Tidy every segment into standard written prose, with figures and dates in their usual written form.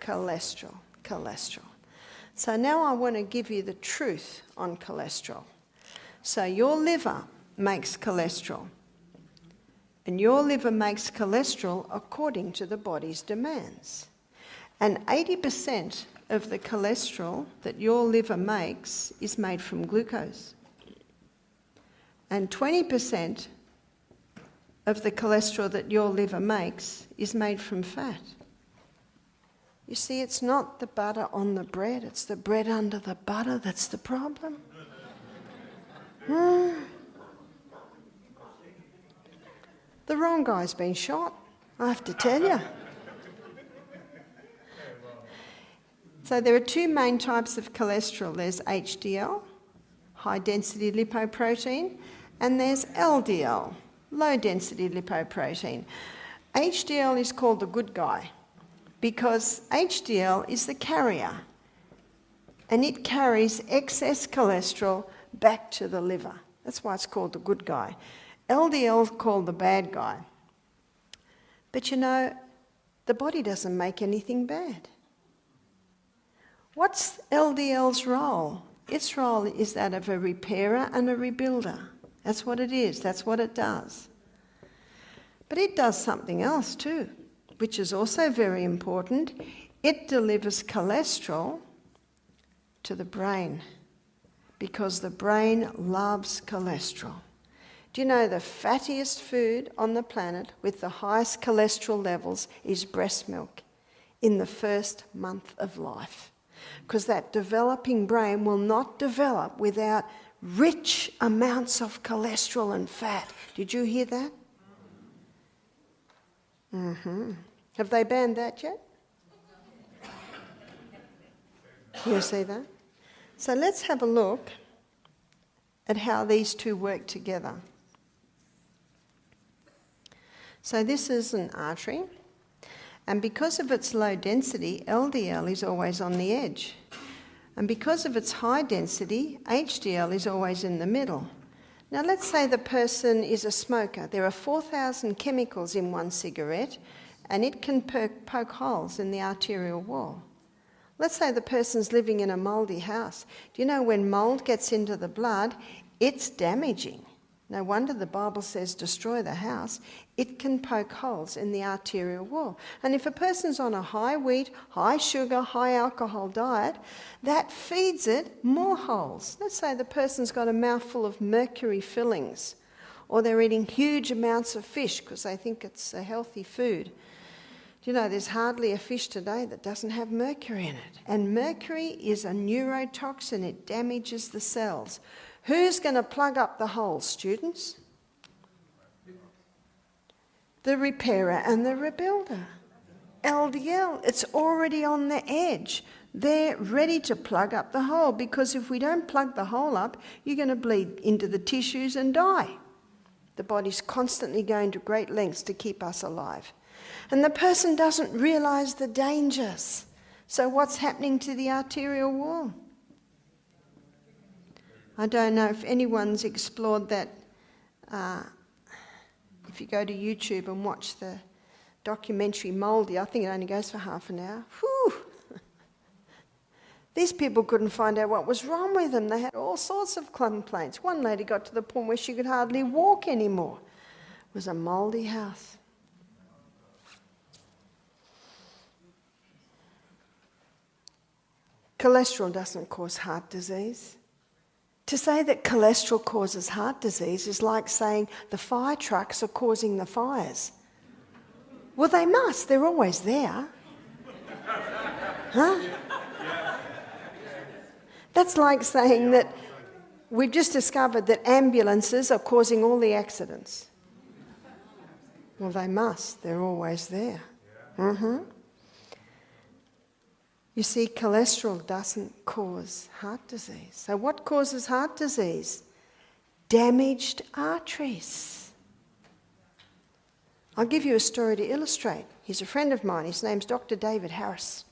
cholesterol, cholesterol. So now I want to give you the truth on cholesterol. So your liver makes cholesterol. And your liver makes cholesterol according to the body's demands. And 80% of the cholesterol that your liver makes is made from glucose. And 20% of the cholesterol that your liver makes is made from fat. You see, it's not the butter on the bread, it's the bread under the butter that's the problem. The wrong guy's been shot, I have to tell you. So there are two main types of cholesterol. There's HDL, high density lipoprotein, and there's LDL, low density lipoprotein. HDL is called the good guy because HDL is the carrier and it carries excess cholesterol back to the liver. That's why it's called the good guy. LDL is called the bad guy. But you know, the body doesn't make anything bad. What's LDL's role? Its role is that of a repairer and a rebuilder. That's what it is. That's what it does. But it does something else too, which is also very important. It delivers cholesterol to the brain because the brain loves cholesterol. Do you know the fattiest food on the planet with the highest cholesterol levels is breast milk in the first month of life? Because that developing brain will not develop without rich amounts of cholesterol and fat. Did you hear that? Have they banned that yet? You see that? So let's have a look at how these two work together. So this is an artery, and because of its low density, LDL is always on the edge. And because of its high density, HDL is always in the middle. Now let's say the person is a smoker. There are 4,000 chemicals in one cigarette, and it can poke holes in the arterial wall. Let's say the person's living in a mouldy house. Do you know when mould gets into the blood, it's damaging. No wonder the Bible says destroy the house. It can poke holes in the arterial wall. And if a person's on a high wheat, high sugar, high alcohol diet, that feeds it more holes. Let's say the person's got a mouthful of mercury fillings, or they're eating huge amounts of fish because they think it's a healthy food. Do you know there's hardly a fish today that doesn't have mercury in it? And mercury is a neurotoxin. It damages the cells. Who's going to plug up the holes, students? The repairer and the rebuilder. LDL, it's already on the edge. They're ready to plug up the hole because if we don't plug the hole up, you're going to bleed into the tissues and die. The body's constantly going to great lengths to keep us alive. And the person doesn't realise the dangers. So what's happening to the arterial wall? I don't know if anyone's explored that. If you go to YouTube and watch the documentary Mouldy, I think it only goes for half an hour. Whew! These people couldn't find out what was wrong with them. They had all sorts of complaints. One lady got to the point where she could hardly walk anymore. It was a mouldy house. Cholesterol doesn't cause heart disease. To say that cholesterol causes heart disease is like saying the fire trucks are causing the fires. Well, they must. They're always there. Huh? That's like saying that we've just discovered that ambulances are causing all the accidents. Well, they must. They're always there. You see, cholesterol doesn't cause heart disease. So what causes heart disease? Damaged arteries. I'll give you a story to illustrate. He's a friend of mine. His name's Dr. David Harris.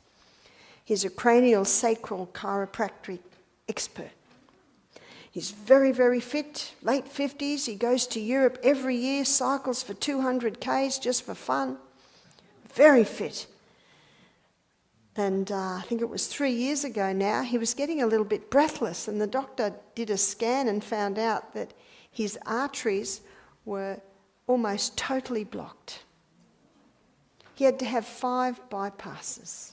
He's a cranial sacral chiropractic expert. He's very, very fit, late 50s. He goes to Europe every year, cycles for 200 Ks just for fun. Very fit. And I think it was 3 years ago now, he was getting a little bit breathless, and the doctor did a scan and found out that his arteries were almost totally blocked. He had to have 5 bypasses.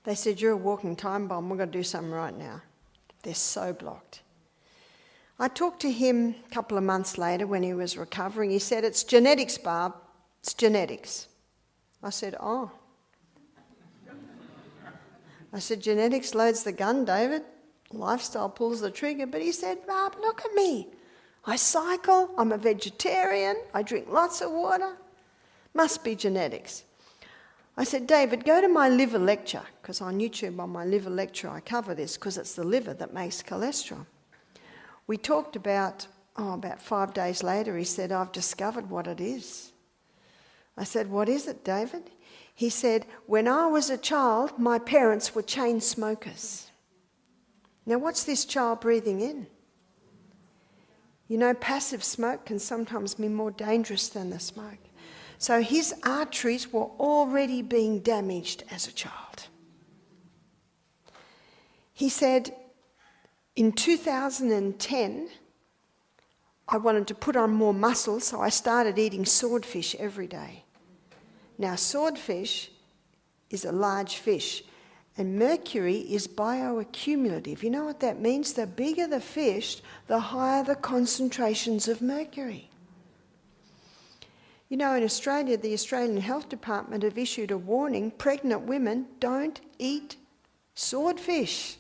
They said, "You're a walking time bomb, we're going to do something right now." They're so blocked. I talked to him a couple of months later when he was recovering. He said, "It's genetics, Barb, it's genetics." I said, "Oh." I said, "Genetics loads the gun, David. Lifestyle pulls the trigger." But he said, "Barb, look at me. I cycle, I'm a vegetarian, I drink lots of water. Must be genetics." I said, "David, go to my liver lecture," because on YouTube on my liver lecture I cover this because it's the liver that makes cholesterol. We talked about 5 days later, he said, "I've discovered what it is." I said, "What is it, David?" He said, "When I was a child, my parents were chain smokers." Now what's this child breathing in? You know, passive smoke can sometimes be more dangerous than the smoke. So his arteries were already being damaged as a child. He said, in 2010, I wanted to put on more muscle, so I started eating swordfish every day. Now, swordfish is a large fish, and mercury is bioaccumulative. You know what that means? The bigger the fish, the higher the concentrations of mercury. You know, in Australia, the Australian Health Department have issued a warning: pregnant women don't eat swordfish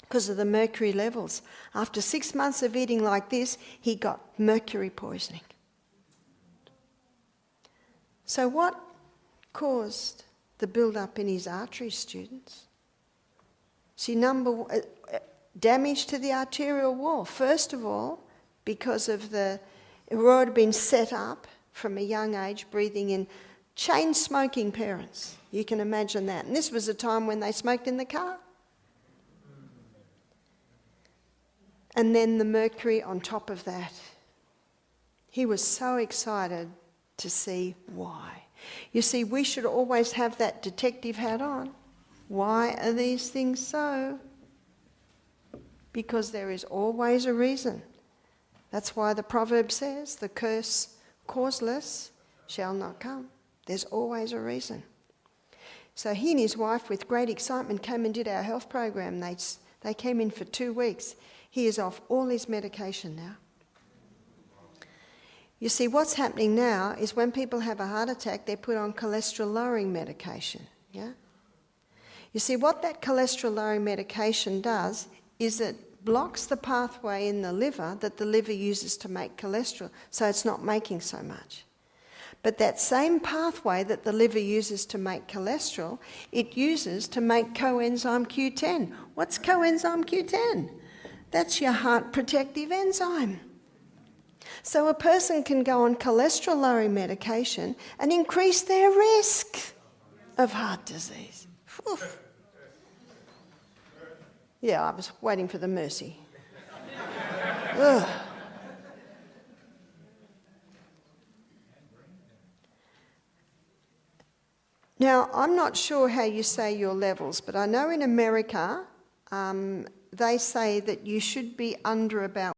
because of the mercury levels. After 6 months of eating like this, he got mercury poisoning. So what caused the build-up in his arteries, students? See, damage to the arterial wall. First of all, because of it had already been set up from a young age, breathing in chain-smoking parents. You can imagine that. And this was a time when they smoked in the car. And then the mercury on top of that. He was so excited to see why. You see, we should always have that detective hat on. Why are these things so? Because there is always a reason. That's why the proverb says, "The curse causeless shall not come." There's always a reason. So he and his wife, with great excitement, came and did our health program. They came in for 2 weeks. He is off all his medication now. You see, what's happening now is when people have a heart attack, they're put on cholesterol-lowering medication, yeah? You see, what that cholesterol-lowering medication does is it blocks the pathway in the liver that the liver uses to make cholesterol, so it's not making so much. But that same pathway that the liver uses to make cholesterol, it uses to make coenzyme Q10. What's coenzyme Q10? That's your heart protective enzyme. So a person can go on cholesterol-lowering medication and increase their risk of heart disease. Whew. Yeah, I was waiting for the mercy. Ugh. Now, I'm not sure how you say your levels, but I know in America they say that you should be under about